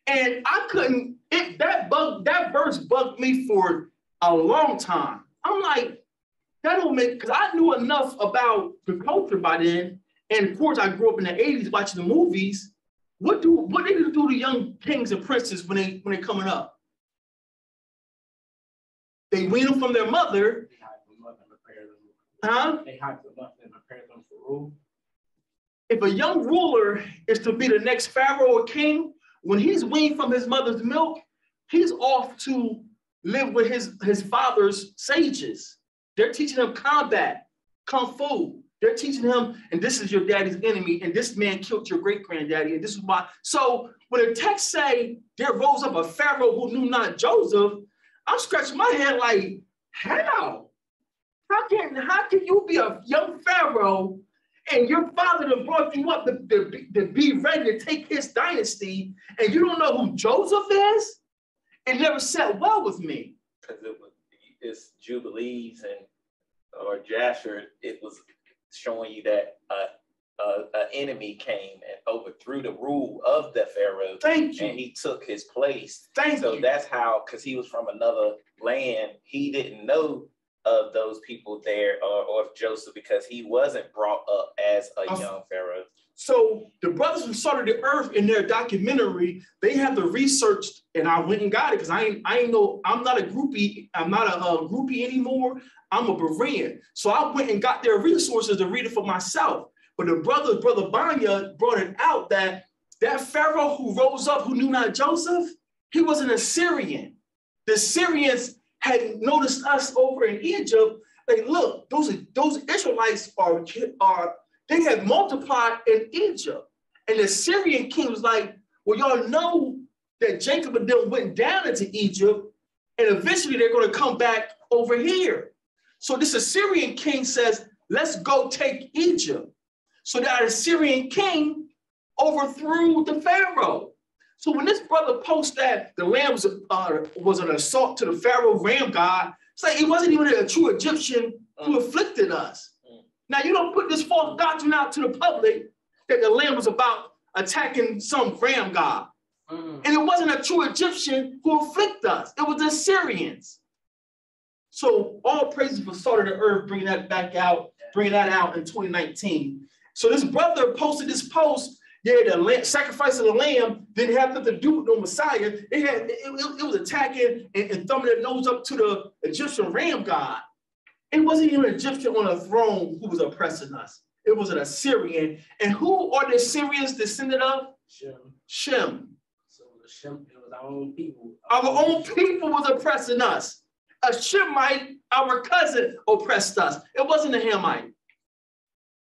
And I couldn't, that verse bugged me for a long time. I'm like, that don't make, because I knew enough about the culture by then. And of course, I grew up in the 80s watching the movies. What they do to young kings and princes when they coming up? They wean them from their mother. They hide them up and prepare them. Huh? They hide them up and prepare them for rule. If a young ruler is to be the next pharaoh or king, when he's weaned from his mother's milk, he's off to live with his father's sages. They're teaching him combat, kung fu. They're teaching him, and this is your daddy's enemy, and this man killed your great-granddaddy, and this is why. So when the text say there rose up a pharaoh who knew not Joseph, I'm scratching my head like, how? How can you be a young pharaoh and your father that brought you up to be ready to take his dynasty, and you don't know who Joseph is? It never sat well with me. Because it's Jubilees or Jasher, it was showing you that an enemy came and overthrew the rule of the pharaoh. Thank you. And he took his place. Thank you. So that's how, because he was from another land, he didn't know of those people there or of Joseph because he wasn't brought up as a young pharaoh. So the brothers from Salt of the Earth in their documentary, they have the research, and I went and got it because I ain't know, I'm not a groupie. I'm not a groupie anymore. I'm a Berean. So I went and got their resources to read it for myself. But the brother Banya brought it out that Pharaoh who rose up, who knew not Joseph, he was an Assyrian. The Syrians had noticed us over in Egypt. Like, look, those Israelites they had multiplied in Egypt. And the Syrian king was like, well, y'all know that Jacob and them went down into Egypt, and eventually they're going to come back over here. So this Assyrian king says, let's go take Egypt. So that Assyrian king overthrew the Pharaoh. So when this brother posts that the lamb was an assault to the Pharaoh ram god, it's like it wasn't even a true Egyptian who afflicted us. Now, you don't put this false doctrine out to the public that the lamb was about attacking some ram god. And it wasn't a true Egyptian who afflicted us. It was the Assyrians. So all praises for Salt of the Earth, bringing that out in 2019. So this brother posted this post. Yeah, the sacrifice of the lamb didn't have nothing to do with no Messiah. It was attacking and thumbing their nose up to the Egyptian ram god. It wasn't even an Egyptian on a throne who was oppressing us. It was an Assyrian. And who are the Assyrians descended of? Shem. So Shem, it was our own people. Our own people was oppressing us. A Shemite, our cousin, oppressed us. It wasn't a Hamite.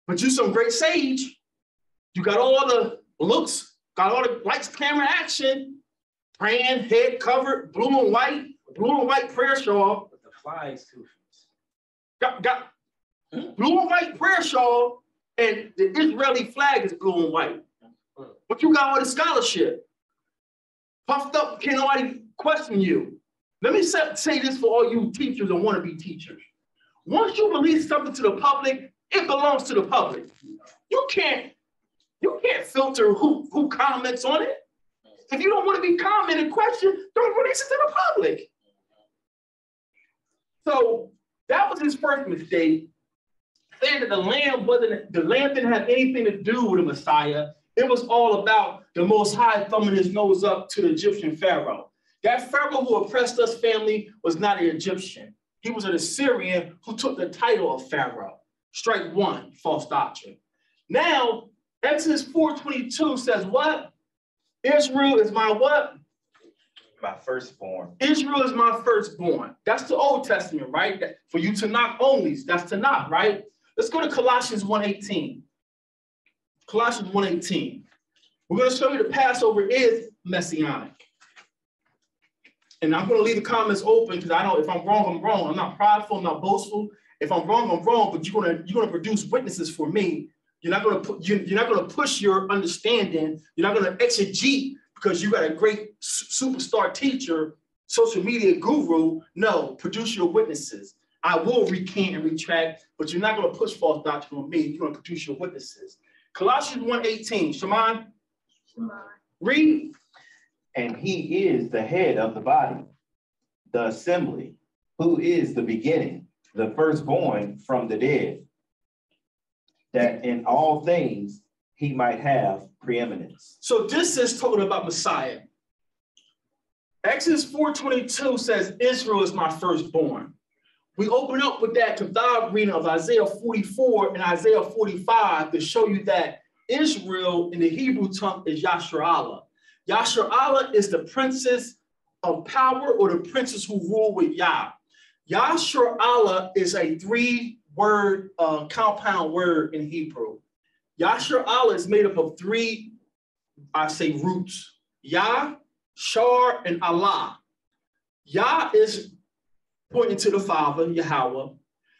But you some great sage. You got all the looks, got all the lights, camera, action, praying, head covered, blue and white prayer shawl. With the flies too. Got blue and white prayer shawl, and the Israeli flag is blue and white. But you got all the scholarship. Puffed up, can't nobody question you. Let me say this for all you teachers and wannabe teachers. Once you release something to the public, it belongs to the public. You can't filter who comments on it. If you don't want to be commented question, don't release it to the public. So that was his first mistake, saying that the lamb didn't have anything to do with the Messiah. It was all about the Most High thumbing his nose up to the Egyptian Pharaoh. That Pharaoh who oppressed us, family, was not an Egyptian. He was an Assyrian who took the title of Pharaoh. Strike one, false doctrine. Now, Exodus 4:22 says what? Israel is my what? My firstborn. Israel is my firstborn. That's the Old Testament, right? For you to knock onlys, that's to knock, right? Let's go to Colossians 1:18. Colossians 1:18. We're going to show you the Passover is messianic. And I'm going to leave the comments open because I know if I'm wrong, I'm wrong. I'm not prideful, I'm not boastful. If I'm wrong, I'm wrong. But you're going to produce witnesses for me. You're not going to push your understanding. You're not going to exegete because you got a great superstar teacher, social media guru. No, produce your witnesses. I will recant and retract, but you're not going to push false doctrine on me. You're going to produce your witnesses. Colossians 1:18. Shimon? Read. and he is the head of the body, the assembly, who is the beginning, the firstborn from the dead, that in all things he might have preeminence. So this is talking about Messiah. Exodus 4:22 says, Israel is my firstborn. We open up with that Kathab reading of Isaiah 44 and Isaiah 45 to show you that Israel in the Hebrew tongue is Yasharallah. Yasharallah is the princess of power, or the princess who rule with Yah. Yasharallah is a three-word compound word in Hebrew. Yasharallah is made up of three, I say, roots. Yah, Shar, and Allah. Yah is pointing to the Father, Yahweh.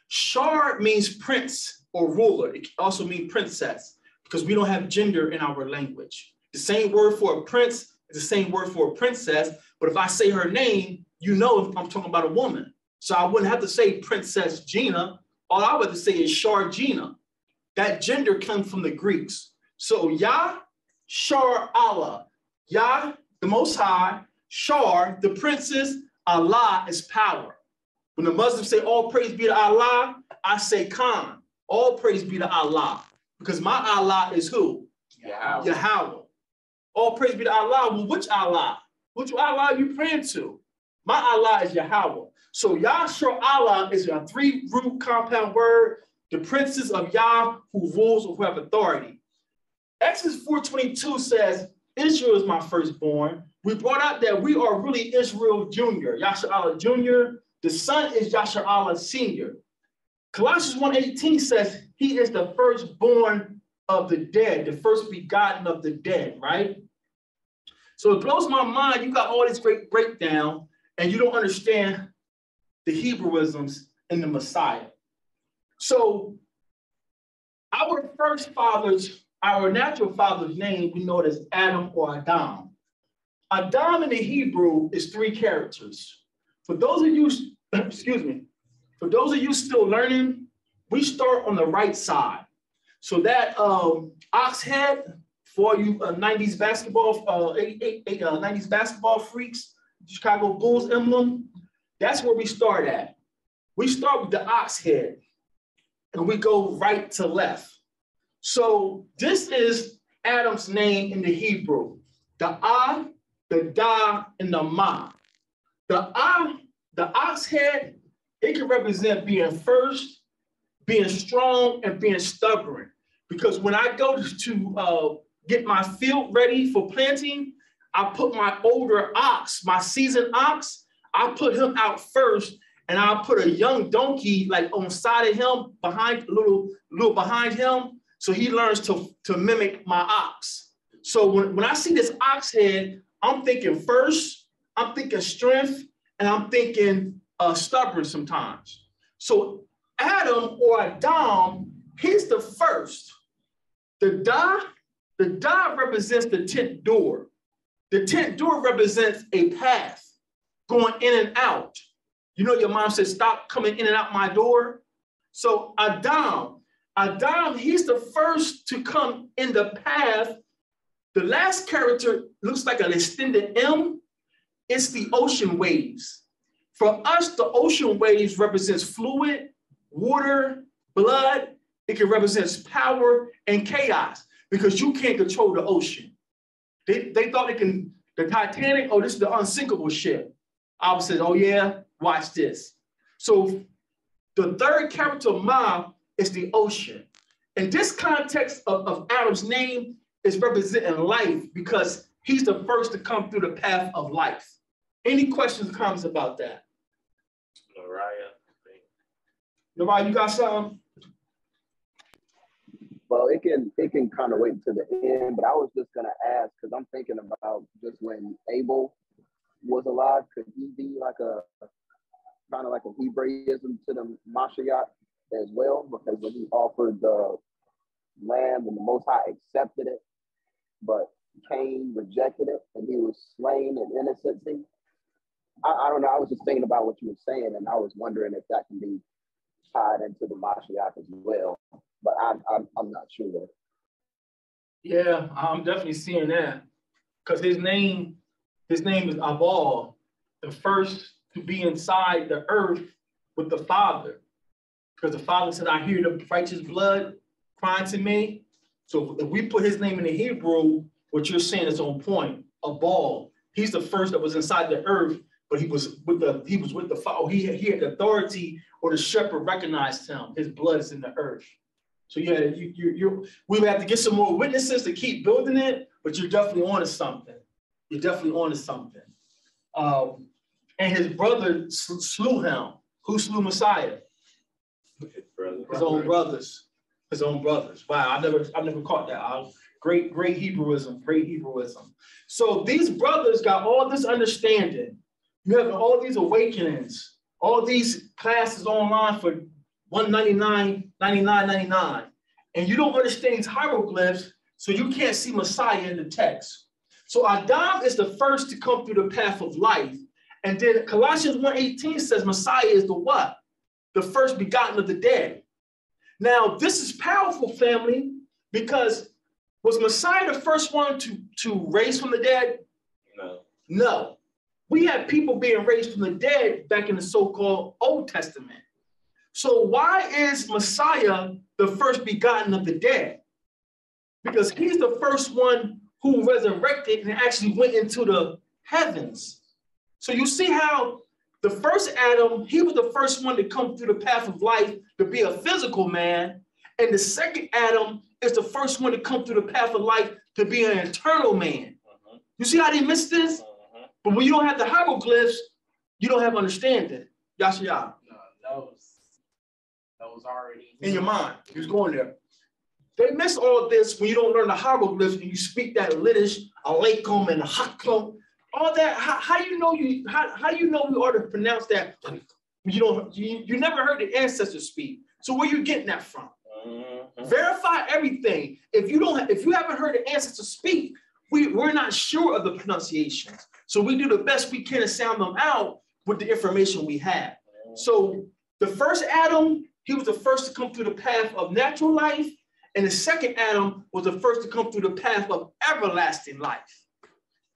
Shar means prince or ruler. It can also mean princess, because we don't have gender in our language. The same word for a prince is the same word for a princess, but if I say her name, you know if I'm talking about a woman. So I wouldn't have to say Princess Gina. All I would have to say is Shar Gina. That gender comes from the Greeks. So Yah, Shar, Allah. Yah, the Most High. Shar, the princess. Allah is power. When the Muslims say all praise be to Allah, I say Khan. All praise be to Allah. Because my Allah is who? Yahweh. Yahweh. All praise be to Allah. Well, which Allah? Which Allah are you praying to? My Allah is Yahweh. So Yashar Allah is a three-root compound word, the princess of Yah who rules or who have authority. Exodus 4:22 says, Israel is my firstborn. We brought out that we are really Israel Jr., Yashar Allah Jr. The son is Yashar Allah Sr. Colossians 1:18 says he is the firstborn of the dead, the first begotten of the dead, right? So it blows my mind. You got all this great breakdown and you don't understand the Hebrewisms in the Messiah. So our first fathers, our natural father's name, we know it as Adam or Adam. Adam in the Hebrew is three characters. For those of you, excuse me, for those of you still learning, we start on the right side. So that ox head, for you 90s basketball, 90s basketball freaks, Chicago Bulls emblem, that's where we start at. We start with the ox head and we go right to left. So this is Adam's name in the Hebrew, the Ah, the Da, and the Ma. The Ah, the ox head, it can represent being first, being strong, and being stubborn. Because when I go to get my field ready for planting, I put my older ox, my seasoned ox, I put him out first, and I'll put a young donkey like on the side of him, behind a little behind him, so he learns to mimic my ox. So when I see this ox head, I'm thinking first, I'm thinking strength, and I'm thinking stubborn sometimes. So Adam or Adam, he's the first. The Da represents the tent door. The tent door represents a path going in and out. You know, your mom said, stop coming in and out my door. So Adam, he's the first to come in the path. The last character looks like an extended M. It's the ocean waves. For us, the ocean waves represents fluid, water, blood. It can represent power and chaos because you can't control the ocean. They thought the Titanic, oh, this is the unsinkable ship. I said, oh yeah, watch this. So the third character, Ma, is the ocean. In this context of Adam's name is representing life because he's the first to come through the path of life. Any questions or comments about that? Noriah, you got something? Well, it can kind of wait to the end, but I was just gonna ask because I'm thinking about just when Abel was alive, could he be like a kind of like a Hebraism to the Mashiach as well? Because when he offered the lamb and the Most High accepted it, but Cain rejected it and he was slain in innocency. I don't know. I was just thinking about what you were saying, and I was wondering if that can be tied into the Mashiach as well. But I'm not sure. Yeah, I'm definitely seeing that because his name His name is Abal, the first to be inside the earth with the Father. Because the Father said, I hear the righteous blood crying to me. So if we put his name in the Hebrew, what you're saying is on point. Abal. He's the first that was inside the earth, but he was with the Father. He had authority, or the shepherd recognized him. His blood is in the earth. So yeah, we would have to get some more witnesses to keep building it, but you're definitely onto something. You're definitely onto something. And his brother slew him. Who slew Messiah? His own brothers. His own brothers. Wow, I never caught that. Great Hebrewism. Great Hebrewism. So these brothers got all this understanding. You have all these awakenings, all these classes online for $199.99, and you don't understand these hieroglyphs, so you can't see Messiah in the text. So Adam is the first to come through the path of life. And then Colossians 1:18 says Messiah is the what? The first begotten of the dead. Now, this is powerful, family, because was Messiah the first one to raise from the dead? No. We had people being raised from the dead back in the so-called Old Testament. So why is Messiah the first begotten of the dead? Because he's the first one who resurrected and actually went into the heavens. So you see how the first Adam, he was the first one to come through the path of life to be a physical man. And the second Adam is the first one to come through the path of life to be an eternal man. You see how they missed this? But when you don't have the hieroglyphs, you don't have understanding. Yashia. No, that was already in your mind. You was going there. They miss all this when you don't learn the hieroglyphs and you speak that Liddish, Aleikum and Haklum, all that. How you know we ought to pronounce that? You never heard the ancestors speak. So where you getting that from? Verify everything. If you haven't heard the ancestors speak, we're not sure of the pronunciations. So we do the best we can to sound them out with the information we have. So the first Adam, he was the first to come through the path of natural life, and the second Adam was the first to come through the path of everlasting life.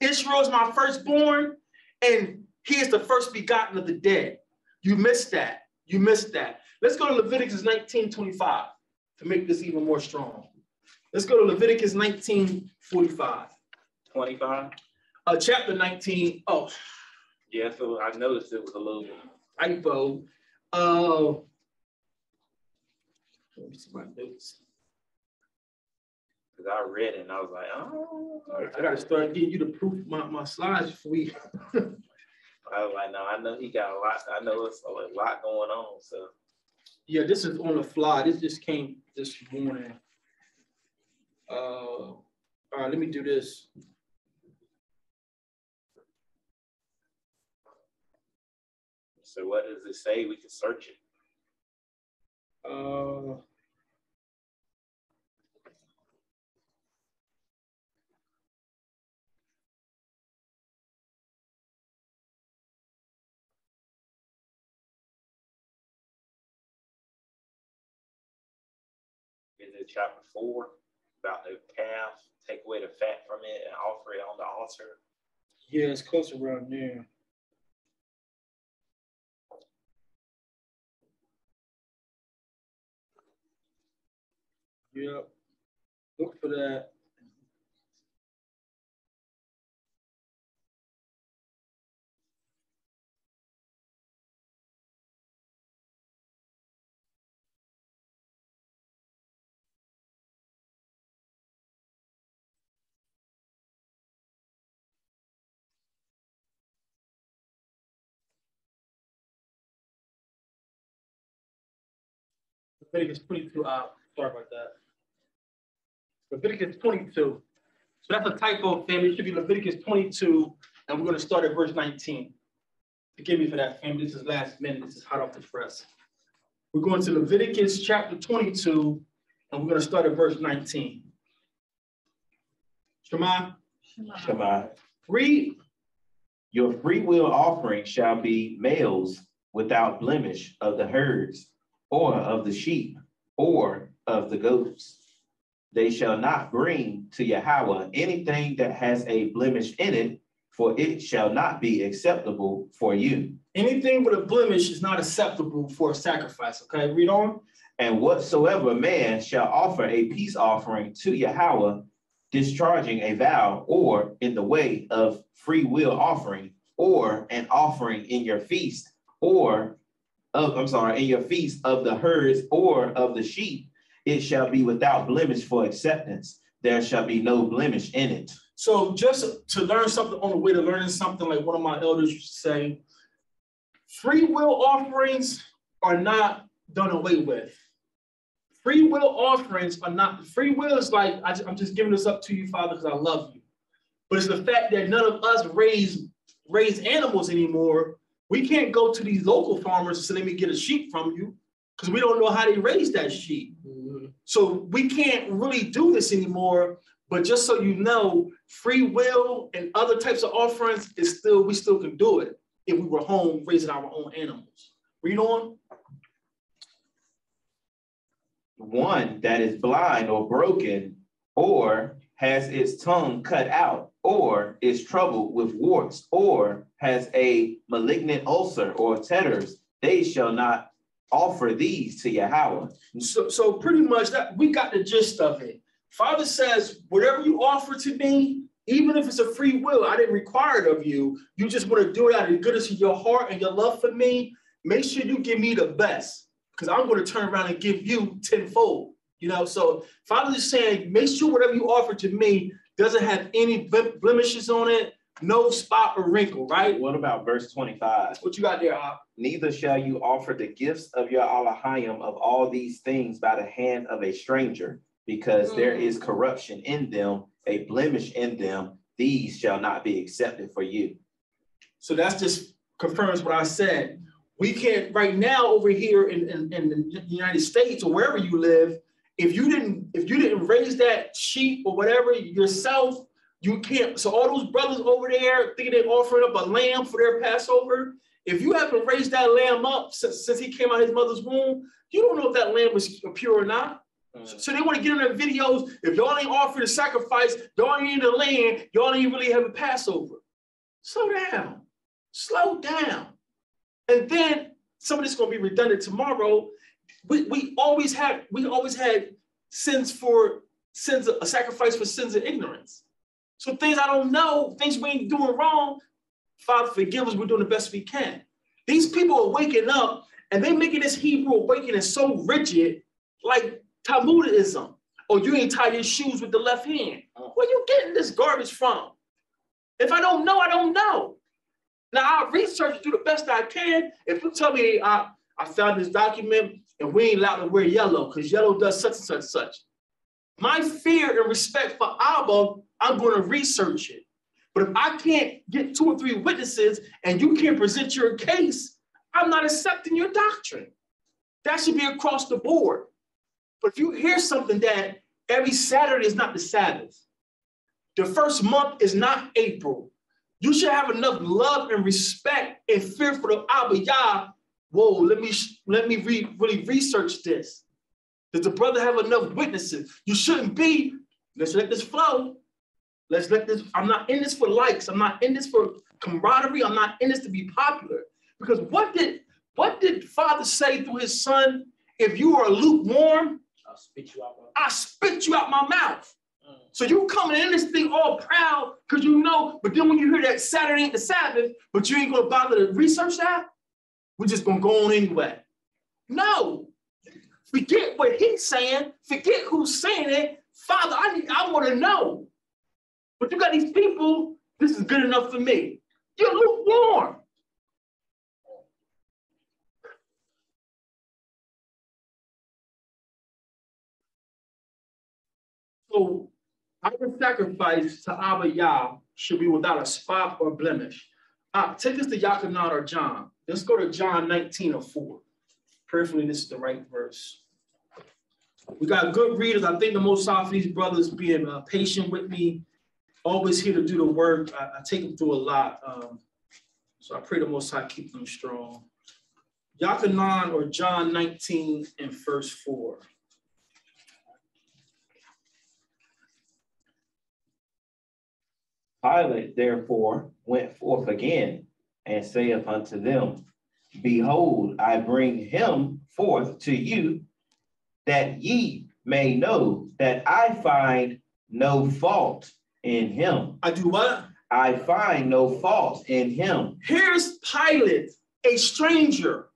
Israel is my firstborn, and he is the first begotten of the dead. You missed that. You missed that. Let's go to Leviticus 19:25 to make this even more strong. Let's go to Leviticus 19:45. 25? Chapter 19. Oh. Yeah, so I noticed it was a little typo. Let me see my notes. Because I read it and I was like, oh. I got to start getting you to proof my slides before we. I was like, no, I know he got a lot. I know it's a lot going on. So. Yeah, this is on the fly. This just came this morning. All right, let me do this. So what does it say? We can search it. Is it chapter 4 about the calf? Take away the fat from it and offer it on the altar. Yeah, it's close around there. Yep. Look for that. Leviticus 22. Sorry about that. Leviticus 22. So that's a typo, family. It should be Leviticus 22, and we're going to start at verse 19. Forgive me for that, family. This is last minute. This is hot off the press. We're going to Leviticus chapter 22, and we're going to start at verse 19. Shema. Shema. Read. Your free will offering shall be males without blemish of the herds, or of the sheep, or of the goats. They shall not bring to Yahweh anything that has a blemish in it, for it shall not be acceptable for you. Anything with a blemish is not acceptable for a sacrifice. Okay, read on. And whatsoever man shall offer a peace offering to Yahweh, discharging a vow, or in the way of free will offering, or an offering in your feast, or in your feast of the herds or of the sheep, it shall be without blemish for acceptance. There shall be no blemish in it. So just to learn something on the way to learning something, like one of my elders used to say, free will offerings are not done away with. Free will offerings are not, free will is like, I'm just giving this up to you, Father, because I love you. But it's the fact that none of us raise animals anymore. We can't go to these local farmers and say, let me get a sheep from you, because we don't know how they raise that sheep. Mm-hmm. So we can't really do this anymore. But just so you know, free will and other types of offerings we still can do it if we were home raising our own animals. Read on. One that is blind or broken, or has its tongue cut out, or is troubled with warts, or has a malignant ulcer or tetters, they shall not offer these to Yahweh. So pretty much that we got the gist of it. Father says, whatever you offer to me, even if it's a free will, I didn't require it of you. You just want to do it out of the goodness of your heart and your love for me. Make sure you give me the best, because I'm going to turn around and give you tenfold. You know, so Father is saying, make sure whatever you offer to me doesn't have any blemishes on it, no spot or wrinkle, right? What about verse 25? What you got there, Hop? Neither shall you offer the gifts of your Elohim of all these things by the hand of a stranger, because there is corruption in them, a blemish in them. These shall not be accepted for you. So that's just confirms what I said. We can't right now over here in the United States or wherever you live. If you didn't raise that sheep or whatever yourself, you can't. So all those brothers over there thinking they're offering up a lamb for their Passover. If you haven't raised that lamb up since he came out of his mother's womb, you don't know if that lamb was pure or not. So they want to get in their videos. If y'all ain't offering a sacrifice, y'all ain't in the land, y'all ain't really have a Passover. Slow down. Slow down. And then some of this is going to be redundant tomorrow. We always had sins, a sacrifice for sins of ignorance. So things I don't know, things we ain't doing wrong, Father, forgive us, we're doing the best we can. These people are waking up and they're making this Hebrew awakening so rigid, like Talmudism. Or you ain't tie your shoes with the left hand. Where you getting this garbage from? If I don't know, I don't know. Now I'll research, do the best I can. If you tell me I found this document and we ain't allowed to wear yellow because yellow does such and such and such. My fear and respect for Abba, I'm going to research it. But if I can't get 2 or 3 witnesses and you can't present your case, I'm not accepting your doctrine. That should be across the board. But if you hear something that every Saturday is not the Sabbath, the first month is not April, you should have enough love and respect and fear for the Abba Yah. Whoa, let me really research this. Does the brother have enough witnesses? You shouldn't be, let's let this flow. Let's let this, I'm not in this for likes. I'm not in this for camaraderie. I'm not in this to be popular. Because what did Father say through his son? If you are lukewarm, I'll spit you out my mouth. So you coming in this thing all proud because you know, but then when you hear that Saturday ain't the Sabbath, but you ain't going to bother to research that, we're just going to go on anyway. No. Forget what he's saying. Forget who's saying it. Father, I want to know. But you got these people, this is good enough for me. You're lukewarm. So our sacrifice to Abba Yah should be without a spot or blemish. Take us to Yachanan or John. Let's go to John 19:4. Prayerfully, this is the right verse. We got good readers. I think the Most High for these brothers being patient with me, always here to do the work. I take them through a lot. So I pray the Most High keep them strong. Yachanan or John 19 and verse 4. Pilate, therefore, went forth again and saith unto them, behold, I bring him forth to you, that ye may know that I find no fault in him. I do what? I find no fault in him. Here's Pilate, a stranger,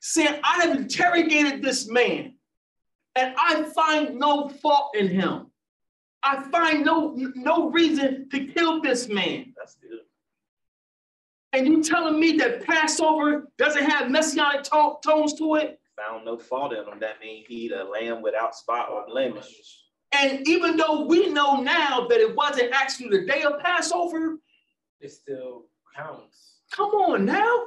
saying, I have interrogated this man, and I find no fault in him. I find no reason to kill this man. That's good. And you telling me that Passover doesn't have messianic tones to it? Found no fault in him. That means he the lamb without spot or blemish. And even though we know now that it wasn't actually the day of Passover, It still counts. come on now.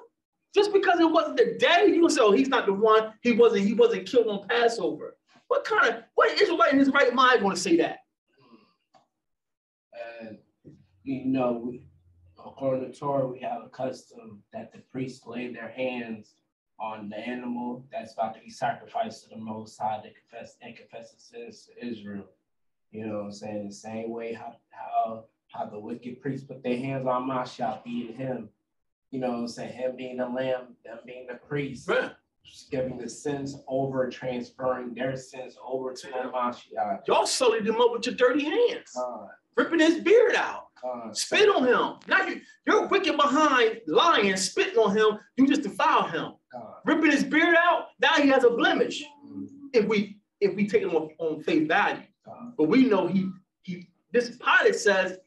Just because it wasn't the day, you say, oh, he's not the one, he wasn't killed on Passover. What Israelite in his right mind going to say that? And you know, according to Torah, we have a custom that the priests lay their hands on the animal that's about to be sacrificed to the Most High to confess the sins to Israel. You know what I'm saying? The same way how the wicked priests put their hands on Mashiach, being him. You know what I'm saying? Him being the lamb, them being the priest, Right. giving the sins over, transferring their sins over to Mashiach. Y'all sullied him up with your dirty hands, ripping his beard out, spit on him. Now you're wicked behind lying, spitting on him. You just defile him, ripping his beard out. Now he has a blemish. If we take him on face value, but we know this Pilate says,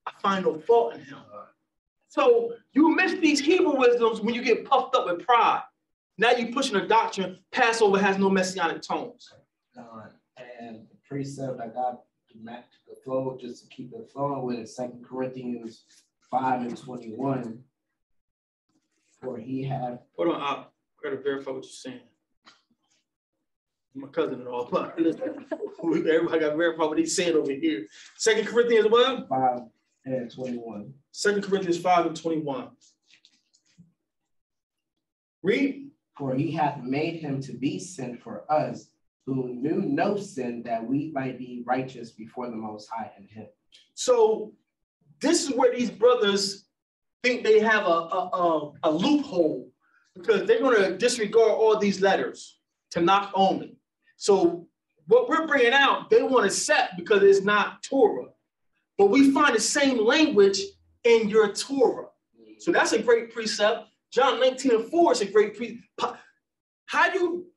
I find no fault in him. So you miss these Hebrew wisdoms when you get puffed up with pride. Now you're pushing a doctrine, Passover has no messianic tones. And the precept I got to match the flow, just to keep it flowing with it, 2 Corinthians 5:21. For he had... Hold on, I gotta verify what you're saying. My cousin and all, but listen, everybody got to verify what he's saying over here. 2 Corinthians what? 5:21. 2 Corinthians 5:21. Read. For he hath made him to be sin for us, who knew no sin, that we might be righteous before the Most High in him. So this is where these brothers think they have a loophole, because they're going to disregard all these letters to knock only. So what we're bringing out, they want to accept because it's not Torah. But we find the same language in your Torah. So that's a great precept. John 19:4 is a great precept.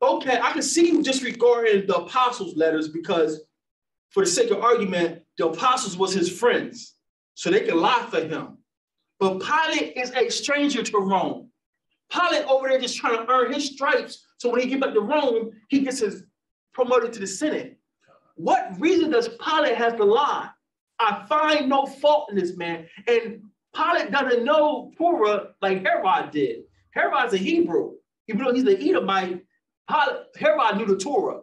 Okay, I can see you disregarding the apostles' letters because for the sake of argument, the apostles was his friends. So they can lie for him. But Pilate is a stranger to Rome. Pilate over there just trying to earn his stripes. So when he get back to Rome, he gets his promoted to the Senate. What reason does Pilate have to lie? I find no fault in this man. And Pilate doesn't know Torah like Herod did. Herod's a Hebrew. Even though he's an Edomite, Herod knew the Torah.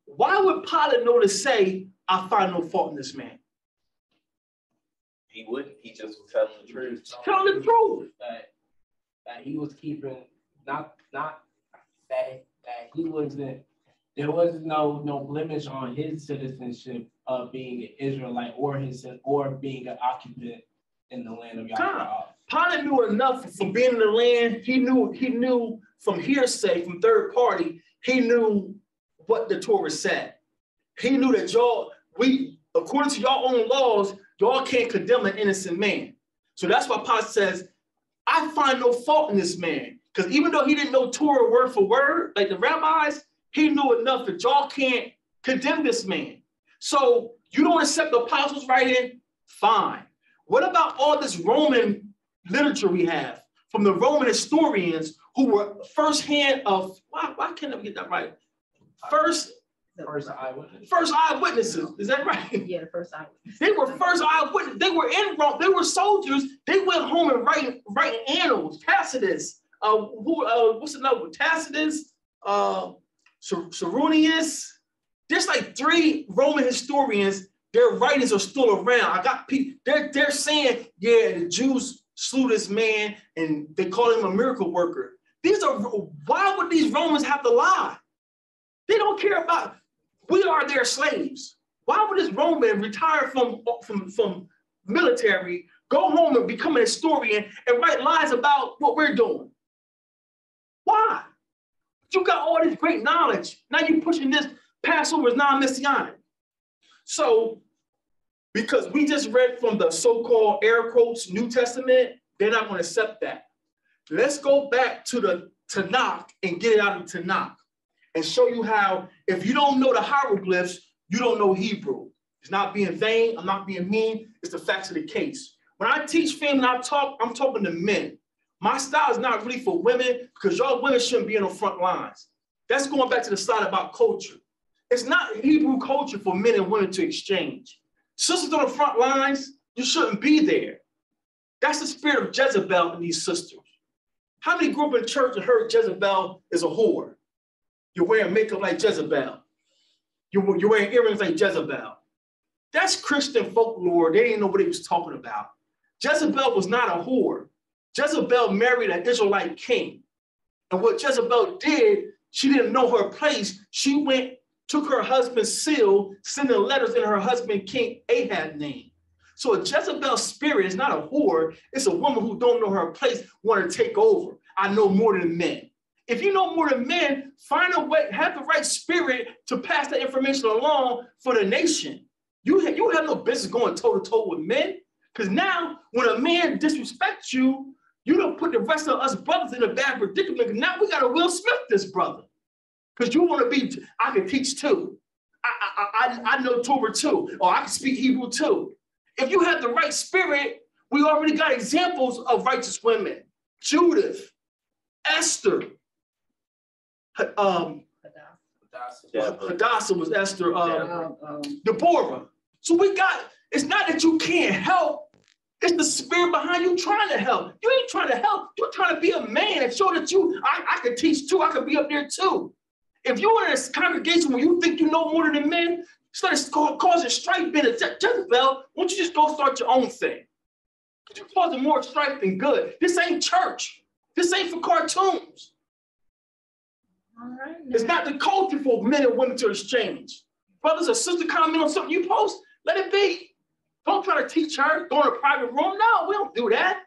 Why would Pilate know to say, I find no fault in this man? He wouldn't. He just was telling the truth. Tell the truth. That he was keeping, not that he wasn't, there was no blemish on his citizenship of being an Israelite or being an occupant in the land of Yahweh. Pilate knew enough from being in the land. He knew from hearsay, from third party, he knew what the Torah said. He knew that according to your own laws, y'all can't condemn an innocent man. So that's why Pilate says, I find no fault in this man. Because even though he didn't know Torah word for word, like the rabbis, he knew enough that y'all can't condemn this man. So you don't accept the apostles' writing? Fine. What about all this Roman literature we have from the Roman historians who were firsthand of, why can't I get that right? First eyewitnesses. Is that right? Yeah, the first eyewitnesses. They were first eyewitnesses. They were in Rome. They were soldiers. They went home and writing annals. Tacitus. What's another one? Tacitus. Cyrenius. There's like 3 Roman historians. Their writings are still around. I got people. They're saying, yeah, the Jews slew this man, and they call him a miracle worker. Why would these Romans have to lie? They don't care about. We are their slaves. Why would this Roman retire from military, go home and become a historian and write lies about what we're doing? Why? You got all this great knowledge. Now you're pushing this Passover is non-messianic. So, because we just read from the so-called air quotes New Testament, they're not going to accept that. Let's go back to the Tanakh and get it out of the Tanakh and show you how, if you don't know the hieroglyphs, you don't know Hebrew. It's not being vain. I'm not being mean. It's the facts of the case. When I teach fam and I talk, I'm talking to men. My style is not really for women because y'all women shouldn't be in the front lines. That's going back to the slide about culture. It's not Hebrew culture for men and women to exchange. Sisters on the front lines, you shouldn't be there. That's the spirit of Jezebel in these sisters. How many grew up in church and heard Jezebel is a whore? You're wearing makeup like Jezebel. You're wearing earrings like Jezebel. That's Christian folklore. They didn't know what he was talking about. Jezebel was not a whore. Jezebel married an Israelite king. And what Jezebel did, she didn't know her place. She went, took her husband's seal, sending letters in her husband King Ahab's name. So a Jezebel spirit is not a whore. It's a woman who don't know her place, want to take over. I know more than men. If you know more than men, find a way, have the right spirit to pass that information along for the nation. You have no business going toe-to-toe with men, because now when a man disrespects you, you don't put the rest of us brothers in a bad predicament. Now we got to Will Smith this brother, because you want to be, I can teach too. I know Torah too, or I can speak Hebrew too. If you have the right spirit, we already got examples of righteous women. Judith, Esther, Hadassah was Esther, Deborah. So we got, it's not that you can't help, it's the spirit behind you trying to help. You ain't trying to help, you're trying to be a man and show that I can teach too, I can be up there too. If you're in a congregation where you think you know more than men, start causing strife in Jezebel, why don't you just go start your own thing? You're causing more strife than good. This ain't church. This ain't for cartoons. All right, it's not the culture for men and women to exchange. Brothers or sisters comment on something you post, let it be. Don't try to teach her, go in a private room. No, we don't do that.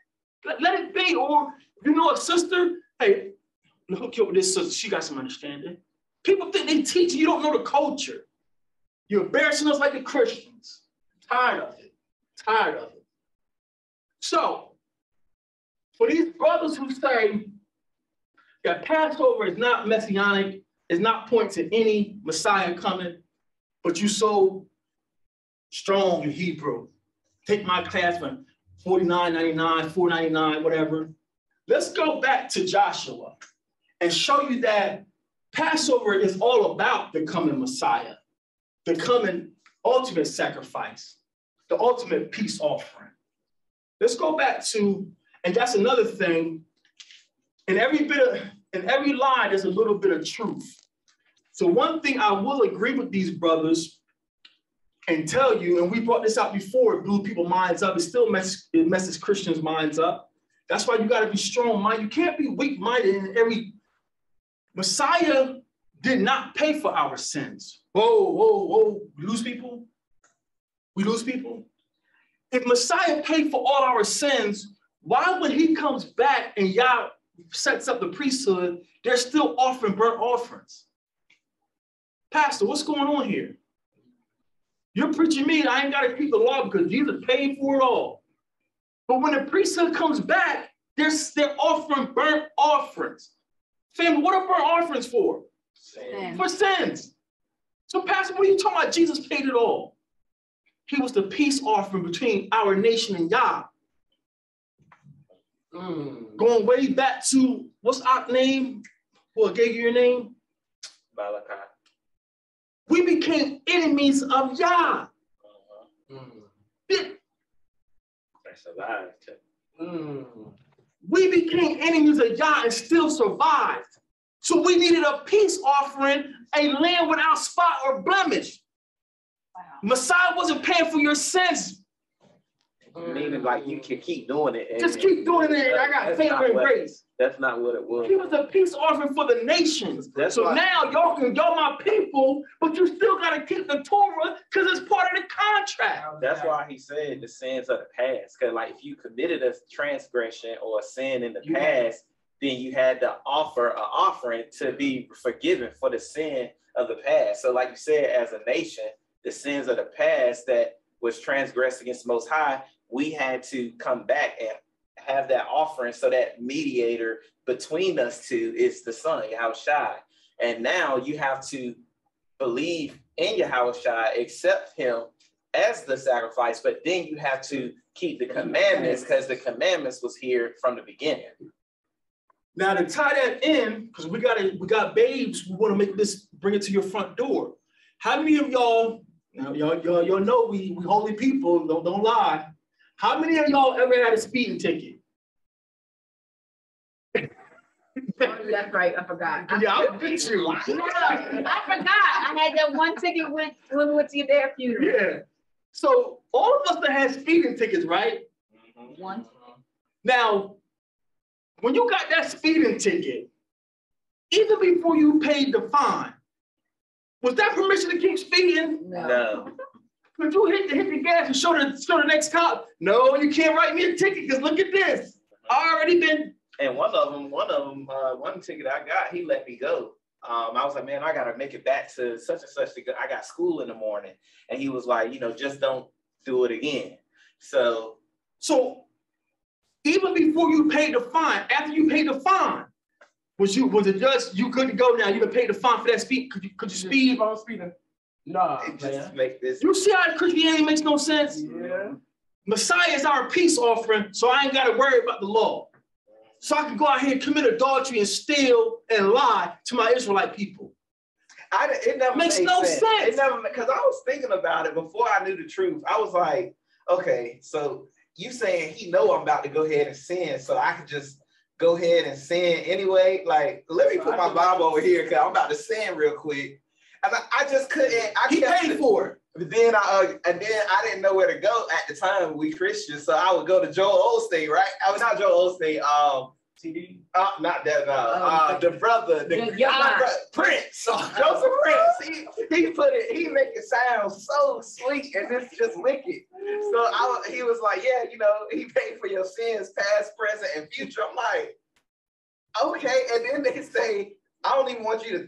Let it be. Or if you know a sister, hey, hook you up with this sister. She got some understanding. People think they teach you don't know the culture. You're embarrassing us like the Christians. Tired of it. Tired of it. So, for these brothers who say that Passover is not messianic, is not pointing to any Messiah coming, but you so strong in Hebrew. Take my class from $49.99, $4.99, whatever. Let's go back to Joshua and show you that Passover is all about the coming Messiah, the coming ultimate sacrifice, the ultimate peace offering. Let's go back to, and that's another thing, in every lie, there's a little bit of truth. So one thing I will agree with these brothers and tell you, and we brought this out before, it blew people's minds up, it still messes Christians' minds up. That's why you got to be strong-minded. You can't be weak-minded in every. Messiah did not pay for our sins. Whoa, whoa, whoa. We lose people? We lose people? If Messiah paid for all our sins, why when he comes back and Yah sets up the priesthood, they're still offering burnt offerings? Pastor, what's going on here? You're preaching me, I ain't got to keep the law because Jesus paid for it all. But when the priesthood comes back, they're offering burnt offerings. Family, what are burnt offerings for? Sin. For sins. So, Pastor, what are you talking about? Jesus paid it all. He was the peace offering between our nation and Yah. Going way back to, what's our name? Who gave you your name? Malachi. We became enemies of Yah. They survived too. We became enemies of Yah and still survived. So we needed a peace offering, a lamb without spot or blemish. Wow. Messiah wasn't paying for your sins. Meaning like you can keep doing it. And Just keep doing it. I got favor and grace. That's not what it was. He was a peace offering for the nations. That's so why, now y'all my people, but you still got to keep the Torah because it's part of the contract. that's why he said the sins of the past. Because like if you committed a transgression or a sin in the past, then you had to offer an offering to be forgiven for the sin of the past. So like you said, as a nation, the sins of the past that was transgressed against the Most High, we had to come back and have that offering. So that mediator between us two is the Son, Yahushua. And now you have to believe in Yahushua, accept him as the sacrifice, but then you have to keep the commandments because the commandments was here from the beginning. Now to tie that in, because we got babes, we want to make this, bring it to your front door. How many of y'all, now y'all know we holy people, don't lie. How many of y'all ever had a speeding ticket? That's right. I forgot. Yeah, I beat you. I forgot. I had that one ticket when we went to your dad's funeral. Yeah. So all of us that had speeding tickets, right? One. Now, when you got that speeding ticket, even before you paid the fine, was that permission to keep speeding? No. Could you hit the gas and show the next cop? No, you can't write me a ticket because look at this. I already been. And one ticket I got, he let me go. I was like, man, I gotta make it back to such and such. I got school in the morning, and he was like, just don't do it again. So even before you paid the fine, after you paid the fine, was the judge, you couldn't go now? You done paid the fine for that speed? Could you speed? Keep on speeding. No, just make this. You see how Christianity makes no sense? Yeah. Messiah is our peace offering, so I ain't got to worry about the law. So I can go out here and commit adultery and steal and lie to my Israelite people. It never makes no sense. It never, because I was thinking about it before I knew the truth. I was like, okay, so you saying he know I'm about to go ahead and sin, so I could just go ahead and sin anyway? Like, let me put my Bible over here because I'm about to sin real quick. And I just couldn't. He paid for it. But then I didn't know where to go at the time. We Christians, so I would go to Joel Osteen, right? I was not Joel Osteen. TD. Not that. The brother, Prince, Joseph Prince. He make it sound so sweet, and it's just wicked. So he was like, yeah, he paid for your sins, past, present, and future. I'm like, okay. And then they say, I don't even want you to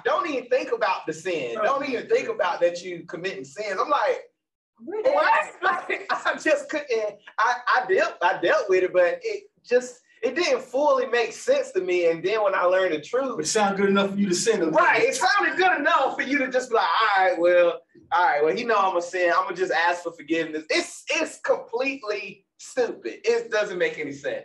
don't even think about the sin. Don't even think about that you committing sins. I'm like, what? Like, I just couldn't. I dealt with it, but it didn't fully make sense to me. And then when I learned the truth, it sounded good enough for you to sin. Right. It sounded good enough for you to just be like, all right, well, I'm gonna sin. I'm gonna just ask for forgiveness. It's completely stupid. It doesn't make any sense.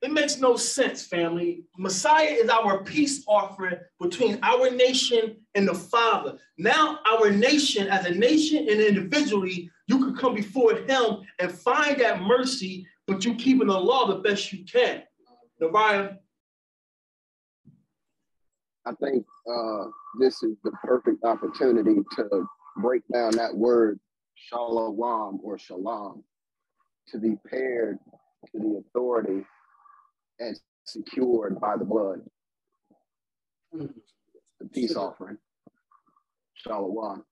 It makes no sense, family. Messiah is our peace offering between our nation and the Father. Now, our nation, as a nation and individually, you can come before him and find that mercy, but you keeping the law the best you can. Nariah? I think this is the perfect opportunity to break down that word shalom or shalom, to be paired to the authority and secured by the blood. The peace offering. Shalom.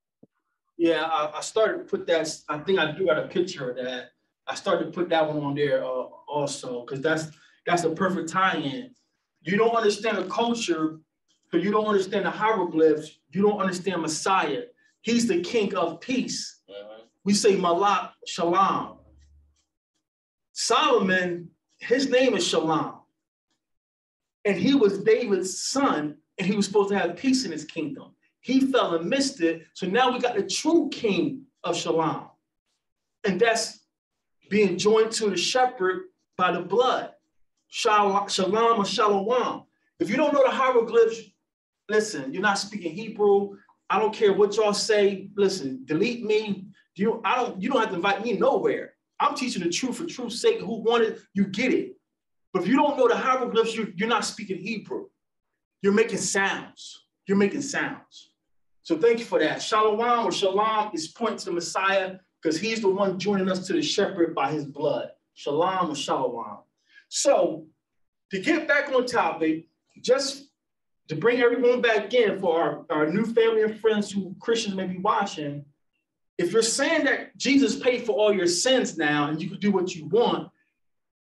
Yeah, I started to put that. I think I do got a picture of that. I started to put that one on there also, because that's a perfect tie-in. You don't understand the culture, because you don't understand the hieroglyphs. You don't understand Messiah. He's the King of peace. We say Malak Shalom. Solomon, his name is Shalom. And he was David's son, and he was supposed to have peace in his kingdom. He fell and missed it. So now we got the true king of Shalom. And that's being joined to the shepherd by the blood. Shalom or Shalom. If you don't know the hieroglyphs, listen, you're not speaking Hebrew. I don't care what y'all say. Listen, delete me. You don't have to invite me nowhere. I'm teaching the truth for truth's sake. Who wanted, you get it. But if you don't know the hieroglyphs, you're not speaking Hebrew. You're making sounds. You're making sounds. So thank you for that. Shalom or Shalom is pointing to the Messiah, because he's the one joining us to the shepherd by his blood. Shalom or shalom. So to get back on topic, just to bring everyone back in for our new family and friends who Christians may be watching, if you're saying that Jesus paid for all your sins now and you can do what you want,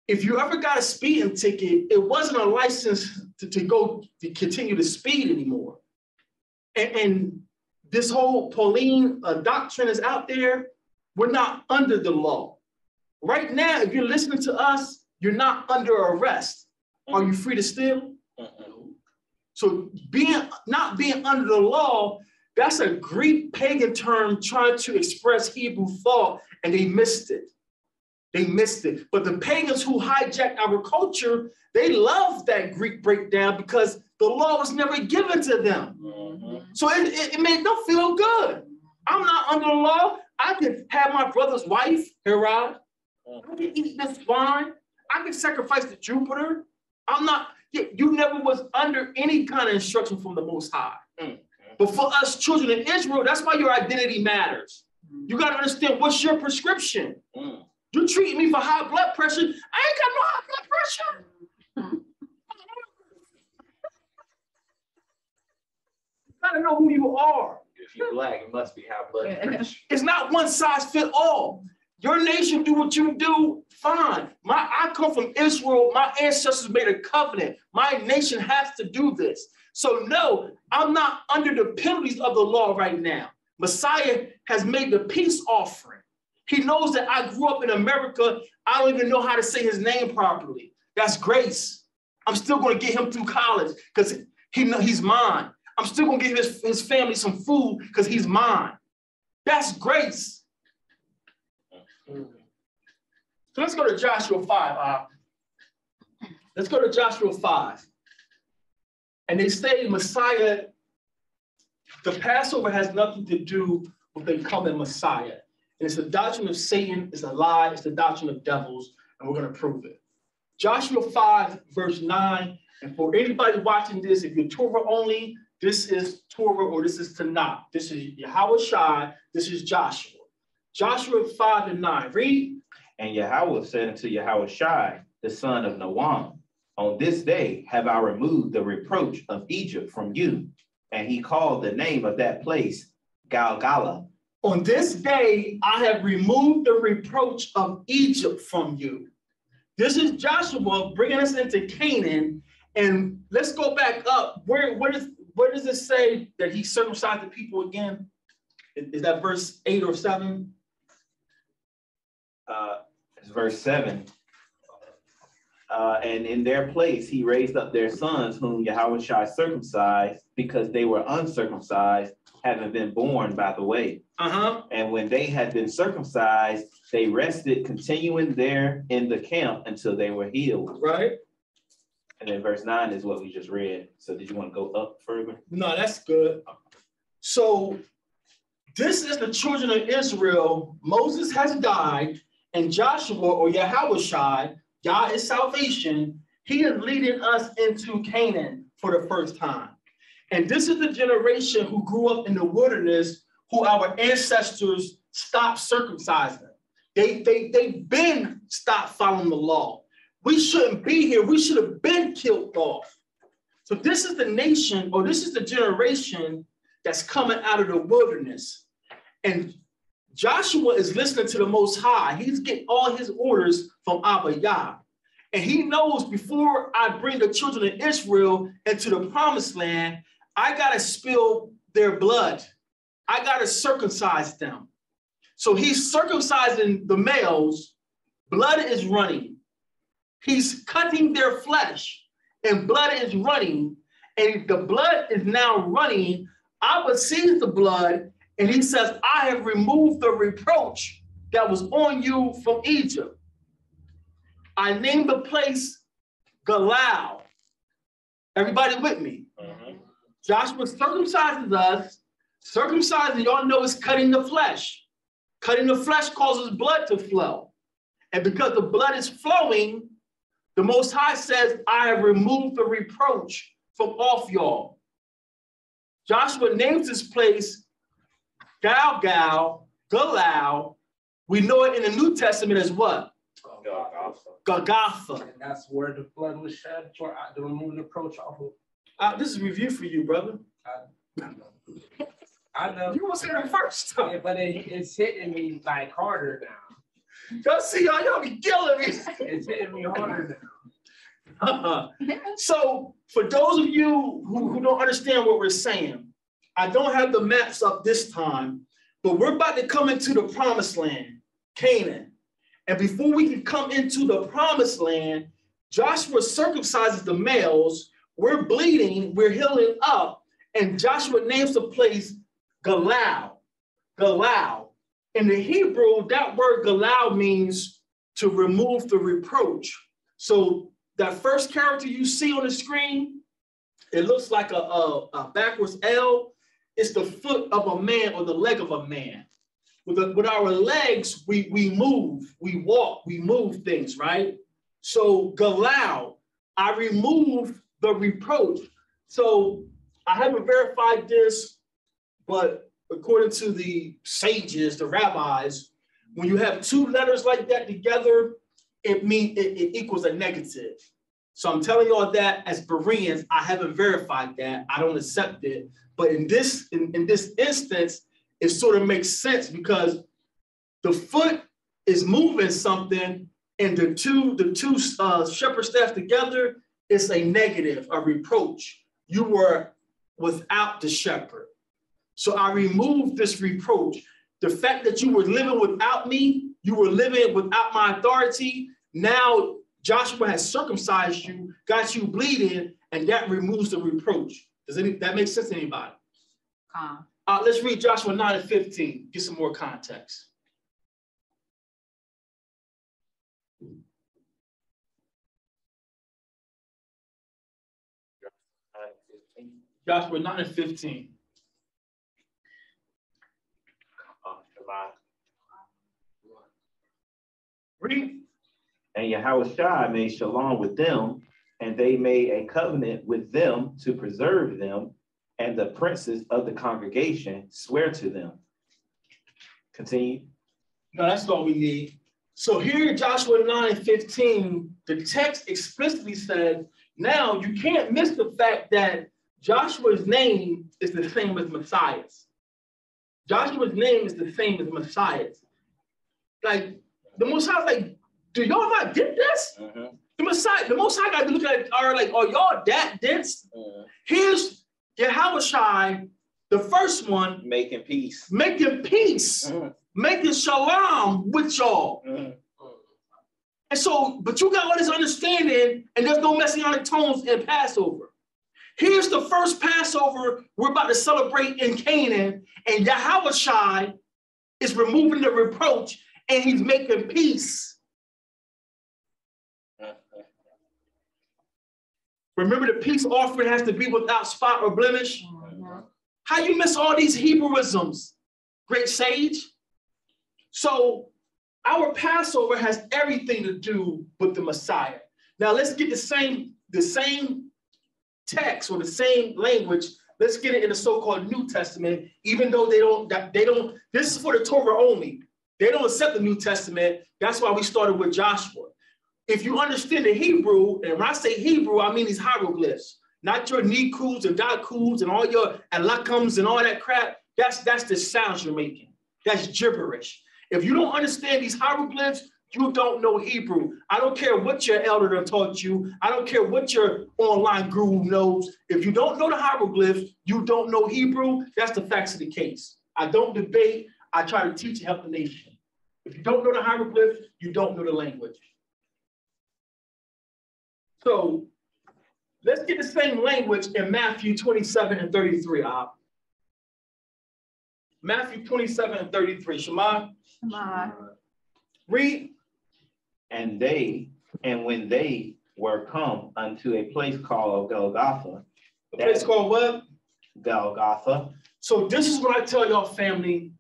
if you ever got a speeding ticket, it wasn't a license to continue to speed anymore. And this whole Pauline doctrine is out there. We're not under the law. Right now, if you're listening to us, you're not under arrest. Are you free to steal? So not being under the law, that's a Greek pagan term trying to express Hebrew thought, and they missed it. They missed it. But the pagans who hijacked our culture, they love that Greek breakdown because the law was never given to them. So it made them feel good. I'm not under the law. I can have my brother's wife, Herod. I can eat this wine. I can sacrifice to Jupiter. I'm not, you never was under any kind of instruction from the Most High. But for us children in Israel, that's why your identity matters. You got to understand what's your prescription. You treat me for high blood pressure. I ain't got no high blood pressure. You got to know who you are. If you're black, it must be high blood pressure. It's not one size fit all. Your nation do what you do, fine. I come from Israel. My ancestors made a covenant. My nation has to do this. So no, I'm not under the penalties of the law right now. Messiah has made the peace offering. He knows that I grew up in America. I don't even know how to say his name properly. That's grace. I'm still going to get him through college because he's mine. I'm still going to give his family some food because he's mine. That's grace. So let's go to Joshua 5. Let's go to Joshua 5. And they say Messiah, the Passover has nothing to do with the coming Messiah. And it's the doctrine of Satan, it's a lie, it's the doctrine of devils, and we're going to prove it. Joshua 5, verse 9. And for anybody watching this, if you're Torah only, this is Torah or this is Tanakh. This is Yahweh Shai, this is Joshua. Joshua 5 and 9. Read. And Yahweh said unto Yahweh Shai, the son of Noam, on this day have I removed the reproach of Egypt from you. And he called the name of that place Galgala. On this day, I have removed the reproach of Egypt from you. This is Joshua bringing us into Canaan. And let's go back up. Where does it say that he circumcised the people again? Is that verse 8 or 7? It's verse 7. And in their place, he raised up their sons, whom Yahweh Shai circumcised, because they were uncircumcised, having been born by the way. And when they had been circumcised, they rested, continuing there in the camp until they were healed. Right. And then verse 9 is what we just read. So did you want to go up further? No, that's good. So this is the children of Israel. Moses has died, and Joshua, or Yahweh Shai, Yah is salvation, he is leading us into Canaan for the first time. And this is the generation who grew up in the wilderness, who our ancestors stopped circumcising. They've been stopped following the law. We shouldn't be here. We should have been killed off. So this is the nation, or this is the generation that's coming out of the wilderness. And Joshua is listening to the Most High. He's getting all his orders from Abba Yah. And he knows before I bring the children of Israel into the promised land, I got to spill their blood. I got to circumcise them. So he's circumcising the males. Blood is running. He's cutting their flesh and blood is running. And the blood is now running. Abba sees the blood and he says, I have removed the reproach that was on you from Egypt. I named the place Galal. Everybody with me? Joshua circumcises us. Circumcising, y'all know, is cutting the flesh. Cutting the flesh causes blood to flow. And because the blood is flowing, the Most High says, I have removed the reproach from off y'all. Joshua names this place Galgal, We know it in the New Testament as what? Golgotha. And that's where the blood was shed for to remove the reproach off of. This is a review for you, brother. I know. You was here first. Yeah, but it's hitting me like harder now. Y'all see, y'all be killing me. It's hitting me harder now. So for those of you who don't understand what we're saying, I don't have the maps up this time, but we're about to come into the promised land, Canaan. And before we can come into the promised land, Joshua circumcises the males. We're bleeding, we're healing up, and Joshua names the place Galal. Galal. In the Hebrew, that word Galal means to remove the reproach. So that first character you see on the screen, it looks like a backwards L. It's the foot of a man or the leg of a man. With our legs, we move, we walk, we move things, right? So Galal, I remove the reproach. So I haven't verified this, but according to the sages, the rabbis, when you have two letters like that together, it equals a negative. So I'm telling you all that as Bereans, I haven't verified that. I don't accept it. But in this instance, it sort of makes sense because the foot is moving something, and the two shepherd staff together is a negative, a reproach. You were without the shepherd. So I removed this reproach. The fact that you were living without me, you were living without my authority. Now Joshua has circumcised you, got you bleeding, and that removes the reproach. Does that make sense to anybody? Let's read Joshua 9 and 15, get some more context. Joshua 9 and 15. Read. And Yahushua made shalom with them, and they made a covenant with them to preserve them, and the princes of the congregation swear to them. Continue. No, that's all we need. So here in Joshua 9 and 15, the text explicitly said, now you can't miss the fact that Joshua's name is the same as Messiah's. Joshua's name is the same as Messiah's. Like, the Most High, like, do y'all not get this? The Most High got to look at it, are like, are y'all that dense? Here's Yahushua, the first one. Making peace. Making peace. Making shalom with y'all. And so, but you got all this understanding, and there's no messianic tones in Passover. Here's the first Passover we're about to celebrate in Canaan, and Yahushua is removing the reproach, and he's making peace. Remember, the peace offering has to be without spot or blemish. How you miss all these Hebrewisms, great sage? So our Passover has everything to do with the Messiah. Now let's get the same text or the same language. Let's get it in the so-called New Testament, even though they don't, this is for the Torah only. They don't accept the New Testament. That's why we started with Joshua. If you understand the Hebrew, and when I say Hebrew, I mean these hieroglyphs, not your nikus and dakus and all your alakams and all that crap. That's the sounds you're making. That's gibberish. If you don't understand these hieroglyphs, you don't know Hebrew. I don't care what your elder taught you. I don't care what your online guru knows. If you don't know the hieroglyphs, you don't know Hebrew. That's the facts of the case. I don't debate. I try to teach and help the nation. If you don't know the hieroglyphs, you don't know the language. So let's get the same language in Matthew 27 and 33. Matthew 27 and 33. Shema. Read. And when they were come unto a place called Golgotha. A place called what? Golgotha. So this is what I tell y'all, family,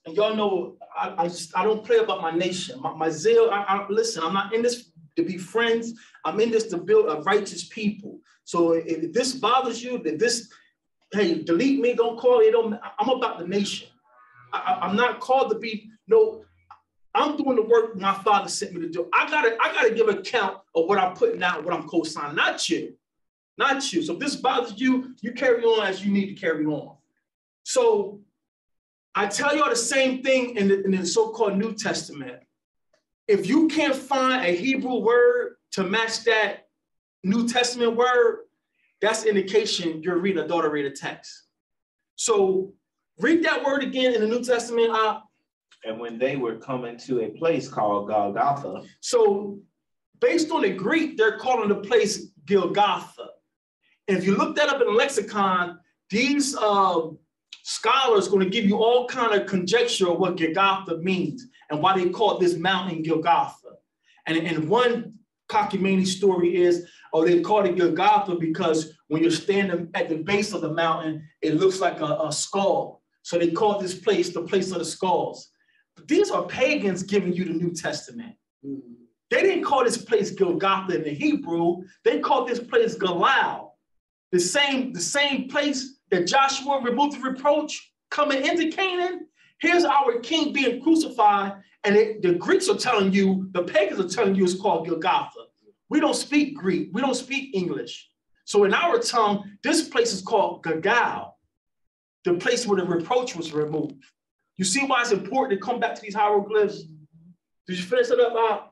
and y'all know I don't play about my nation. My zeal. Listen, I'm not in this to be friends. I'm in this to build a righteous people. So if this bothers you, hey, delete me, don't call it. I'm about the nation. I'm not called to be, no, I'm doing the work my Father sent me to do. I gotta give account of what I'm putting out, what I'm co-signing, not you. Not you. So if this bothers you, you carry on as you need to carry on. So I tell y'all the same thing in the so-called New Testament. If you can't find a Hebrew word to match that New Testament word, that's indication you're reading adulterated text. So read that word again in the New Testament. And when they were coming to a place called Golgotha. So based on the Greek, they're calling the place Golgotha. And if you look that up in the lexicon, these scholars are going to give you all kind of conjecture of what Golgotha means and why they call this mountain Golgotha. And one cockamamie story is, they call it Golgotha because when you're standing at the base of the mountain, it looks like a skull. So they call this place the place of the skulls. But these are pagans giving you the New Testament. They didn't call this place Golgotha in the Hebrew. They called this place Galal. The same place that Joshua removed the reproach coming into Canaan. Here's our king being crucified, and the Greeks are telling you, the pagans are telling you it's called Golgotha. We don't speak Greek. We don't speak English. So in our tongue, this place is called Gilgal, the place where the reproach was removed. You see why it's important to come back to these hieroglyphs? Did you finish it up, Bob?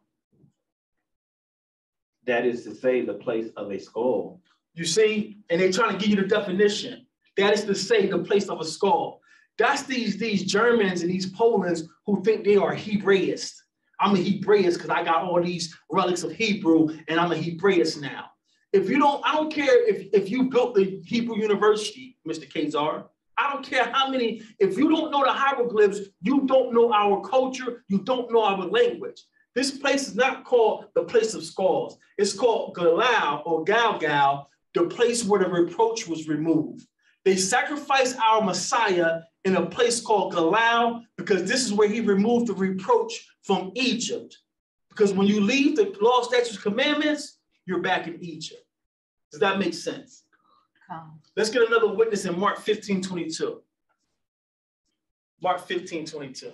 That is to say, the place of a skull. You see, and they're trying to give you the definition. That is to say, the place of a skull. That's these Germans and these Polands who think they are Hebraist. I'm a Hebraist because I got all these relics of Hebrew, and I'm a Hebraist now. If you don't, I don't care if you built the Hebrew University, Mr. Kazar. I don't care how many, if you don't know the hieroglyphs, you don't know our culture, you don't know our language. This place is not called the place of skulls. It's called Galal or Galgal, the place where the reproach was removed. They sacrificed our Messiah in a place called Galal because this is where he removed the reproach from Egypt. Because when you leave the law, statutes, commandments, you're back in Egypt. Does that make sense? Let's get another witness in Mark 15:22. Mark 15:22.